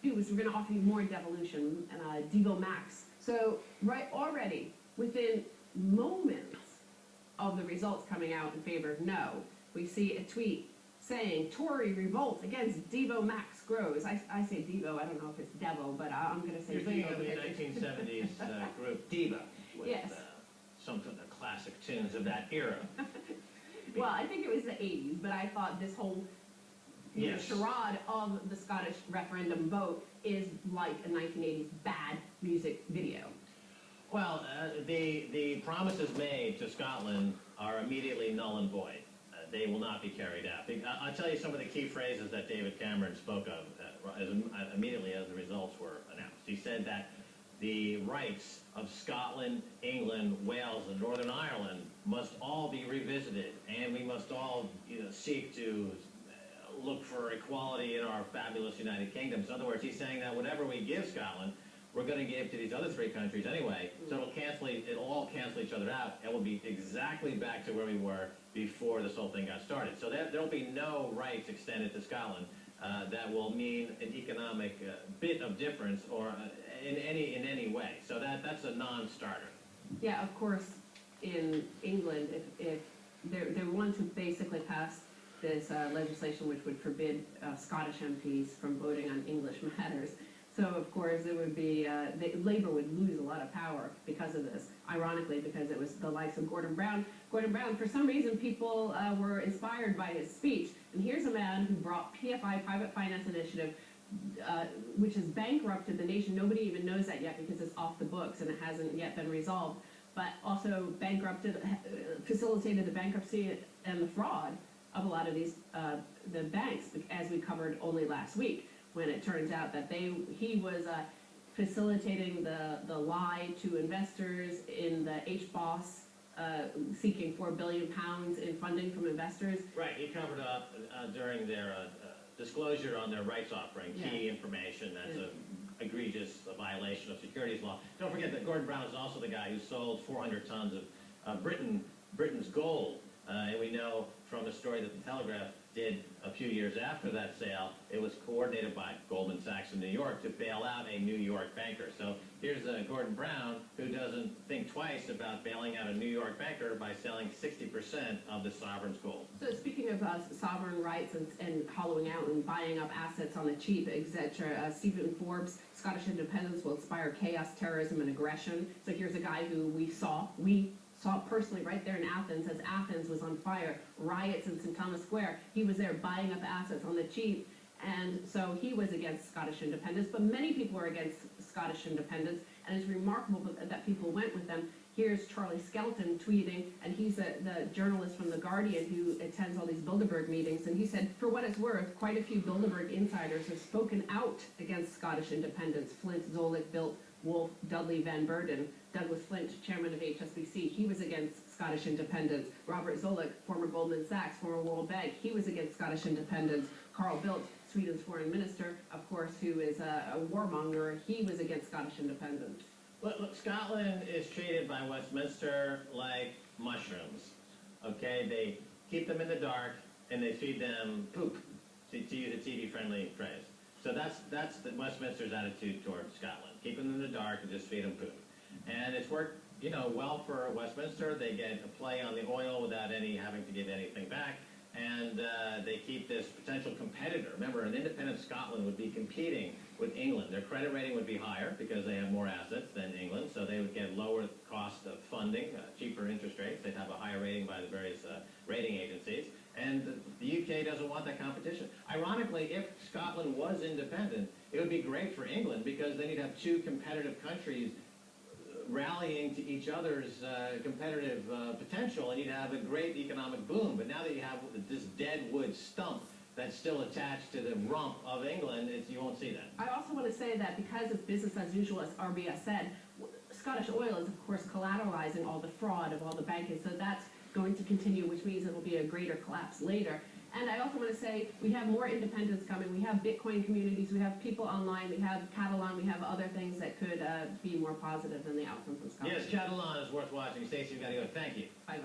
do is we're going to offer you more devolution, Devo Max. So right already, within moments of the results coming out in favor of no, we see a tweet saying Tory revolt against Devo Max grows. I say Devo, I don't know if it's Devo, but I'm going to say You're Devo. thinking of the 1970s group Diva, with Yes. some of the classic tunes of that era. Well, I think it was the 80s, but I thought this whole Yes. charade of the Scottish referendum vote is like a 1980s bad music video. Well, the promises made to Scotland are immediately null and void. They will not be carried out. I'll tell you some of the key phrases that David Cameron spoke of immediately as the results were announced. He said that the rights of Scotland, England, Wales, and Northern Ireland must all be revisited, and we must all seek to look for equality in our fabulous United Kingdoms. In other words, he's saying that whatever we give Scotland, we're going to give to these other three countries anyway, so it'll all cancel each other out, and we'll be exactly back to where we were before this whole thing got started. So there'll be no rights extended to Scotland that will mean an economic bit of difference or in any way. So that's a non-starter. Yeah, of course, in England, if they're ones who basically passed this legislation which would forbid Scottish MPs from voting on English matters. So, of course, it would be, Labour would lose a lot of power because of this, ironically, because it was the likes of Gordon Brown. Gordon Brown, for some reason, people were inspired by his speech. And here's a man who brought PFI, Private Finance Initiative, which has bankrupted the nation. Nobody even knows that yet because it's off the books and it hasn't yet been resolved. But also facilitated the bankruptcy and the fraud of a lot of these, the banks, as we covered only last week, when it turns out that he was facilitating the lie to investors in the HBOS, seeking £4 billion in funding from investors. Right, he covered up during their disclosure on their rights offering key information that's an egregious violation of securities law. Don't forget that Gordon Brown is also the guy who sold 400 tons of Britain's gold. And we know from a story that the Telegraph did a few years after that sale, it was coordinated by Goldman Sachs in New York to bail out a New York banker. So here's Gordon Brown, who doesn't think twice about bailing out a New York banker by selling 60% of the sovereign's gold. So speaking of sovereign rights and hollowing out and buying up assets on the cheap, etc., Stephen Forbes, Scottish independence will inspire chaos, terrorism, and aggression. So here's a guy who we saw personally right there in Athens as Athens was on fire, riots in St. Thomas Square. He was there buying up assets on the cheap, and so he was against Scottish independence, but many people were against Scottish independence, and it's remarkable that people went with them. Here's Charlie Skelton tweeting, and he's the journalist from The Guardian who attends all these Bilderberg meetings, and he said, for what it's worth, quite a few Bilderberg insiders have spoken out against Scottish independence. Flint, Zolik, Bildt, Wolf, Dudley, Van Beurden. Douglas Flint, chairman of HSBC, he was against Scottish independence. Robert Zolik, former Goldman Sachs, former World Bank, he was against Scottish independence. Carl Bildt, Sweden's foreign minister, of course, who is a warmonger, he was against Scottish independence. Look, Scotland is treated by Westminster like mushrooms, okay? They keep them in the dark, and they feed them poop, to use a TV-friendly phrase. So that's Westminster's attitude toward Scotland. Keep them in the dark and just feed them poop. And it's worked, well for Westminster. They get a play on the oil without having to give anything back. And they keep this potential competitor. Remember, an independent Scotland would be competing with England. Their credit rating would be higher because they have more assets than England, so they would get lower cost of funding, cheaper interest rates. They'd have a higher rating by the various rating agencies. And the UK doesn't want that competition. Ironically, if Scotland was independent, it would be great for England because then you'd have two competitive countries rallying to each other's competitive potential, and you'd have a great economic boom. But now that you have this dead wood stump that's still attached to the rump of England, you won't see that. I also want to say that because it's business as usual, as RBS said, Scottish Oil is, of course, collateralizing all the fraud of all the banking, so that's going to continue, which means it will be a greater collapse later. And I also want to say we have more independence coming. We have Bitcoin communities. We have people online. We have Catalan. We have other things that could be more positive than the outcome from Scotland. Yes, Catalan is worth watching. Stacey, you've got to go. Thank you. Bye-bye.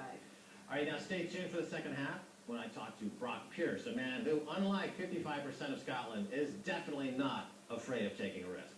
All right, now stay tuned for the second half when I talk to Brock Pierce, a man who, unlike 55% of Scotland, is definitely not afraid of taking a risk.